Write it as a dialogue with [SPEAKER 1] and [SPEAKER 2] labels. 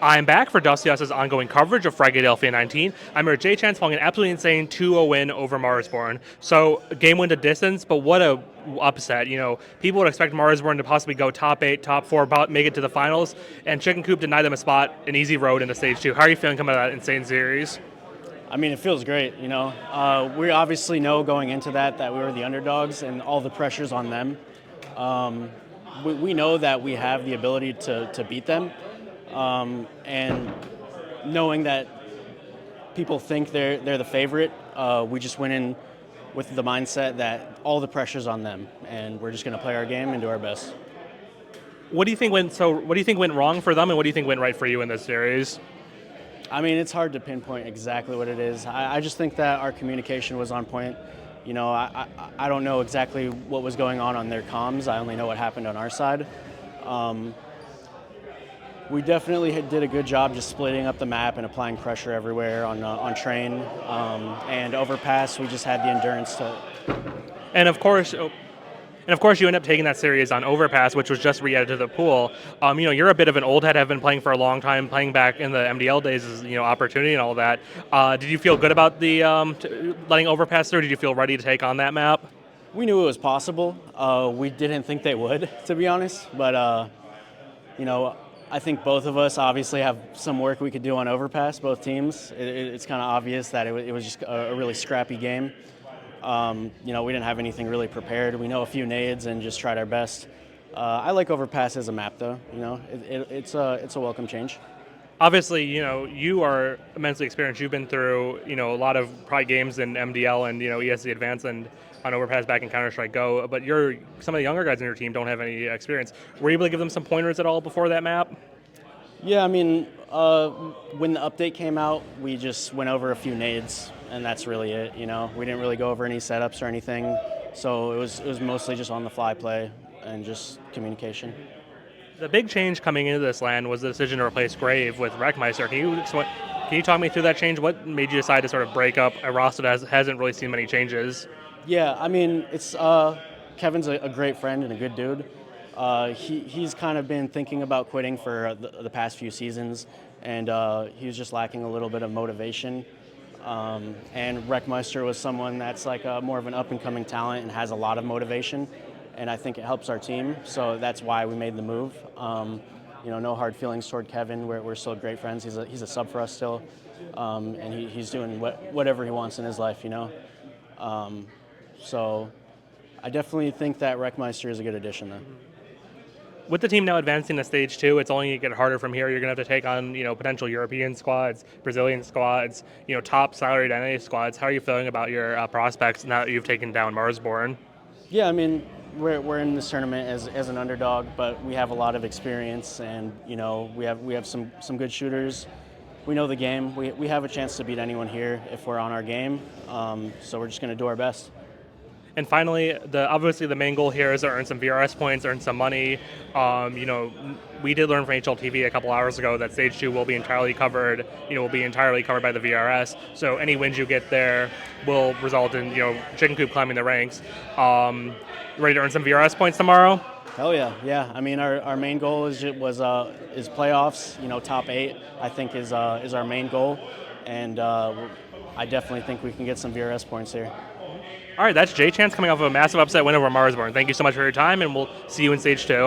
[SPEAKER 1] I'm back for Dusty Us's ongoing coverage of Fragadelphia 19. I'm here at jchancE following an absolutely insane 2-0 win over Marsborne. So, game win to distance, but what a upset. You know, people would expect Marsborne to possibly go top 8, top 4, make it to the finals, and Chicken Coop denied them a spot, an easy road into Stage 2. How are you feeling coming out of that insane series?
[SPEAKER 2] I mean, it feels great, you know. We obviously know going into that we were the underdogs and all the pressure's on them. We know that we have the ability to beat them. And knowing that people think they're the favorite, we just went in with the mindset that all the pressure's on them, and we're just going to play our game and do our best.
[SPEAKER 1] What do you think went wrong for them, and what do you think went right for you in this series?
[SPEAKER 2] I mean, it's hard to pinpoint exactly what it is. I just think that our communication was on point. You know, I don't know exactly what was going on their comms. I only know what happened on our side. We definitely did a good job just splitting up the map and applying pressure everywhere on train and overpass. We just had the endurance to.
[SPEAKER 1] And of course, you end up taking that series on overpass, which was just re-added to the pool. You know, you're a bit of an old head, have been playing for a long time, playing back in the MDL days, opportunity and all that. Did you feel good about the letting overpass through? Did you feel ready to take on that map?
[SPEAKER 2] We knew it was possible. We didn't think they would, to be honest. But you know, I think both of us obviously have some work we could do on overpass. Both teams. It's kind of obvious that it was just a really scrappy game. You know, we didn't have anything really prepared. We know a few nades and just tried our best. I like overpass as a map, though. You know, it's a welcome change.
[SPEAKER 1] Obviously, you know, you are immensely experienced. You've been through, you know, a lot of probably games in MDL and, you know, ESC Advanced and on Overpass back in Counter-Strike Go, but some of the younger guys in your team don't have any experience. Were you able to give them some pointers at all before that map?
[SPEAKER 2] Yeah, I mean, when the update came out, we just went over a few nades, and that's really it, you know. We didn't really go over any setups or anything, so it was mostly just on-the-fly play and just communication.
[SPEAKER 1] The big change coming into this LAN was the decision to replace Grave with REKMEISTER. Can you talk me through that change? What made you decide to sort of break up a roster that hasn't really seen many changes?
[SPEAKER 2] Yeah, I mean, it's Kevin's a great friend and a good dude. He's kind of been thinking about quitting for the past few seasons, and he was just lacking a little bit of motivation. And REKMEISTER was someone that's like more of an up-and-coming talent and has a lot of motivation, and I think it helps our team, so that's why we made the move. You know, no hard feelings toward Kevin. We're still great friends. He's a sub for us still, and he's doing whatever he wants in his life, you know. So I definitely think that REKMEISTER is a good addition, though.
[SPEAKER 1] With the team now advancing to Stage 2, it's only going to get harder from here. You're going to have to take on, you know, potential European squads, Brazilian squads, you know, top salaried NA squads. How are you feeling about your prospects now that you've taken down Marsborne?
[SPEAKER 2] Yeah, I mean, we're in this tournament as an underdog, but we have a lot of experience, and you know, we have some good shooters. We know the game. We have a chance to beat anyone here if we're on our game. So we're just going to do our best.
[SPEAKER 1] And finally, obviously the main goal here is to earn some VRS points, earn some money. You know, we did learn from HLTV a couple hours ago that Stage 2 will be entirely covered. You know, will be entirely covered by the VRS. So any wins you get there will result in, you know, Chicken Coop climbing the ranks. Ready to earn some VRS points tomorrow?
[SPEAKER 2] Hell yeah, yeah. I mean, our main goal is playoffs. You know, top 8 I think is our main goal, and I definitely think we can get some VRS points here.
[SPEAKER 1] All right, that's jchancE coming off of a massive upset win over Marsborne. Thank you so much for your time, and we'll see you in Stage 2.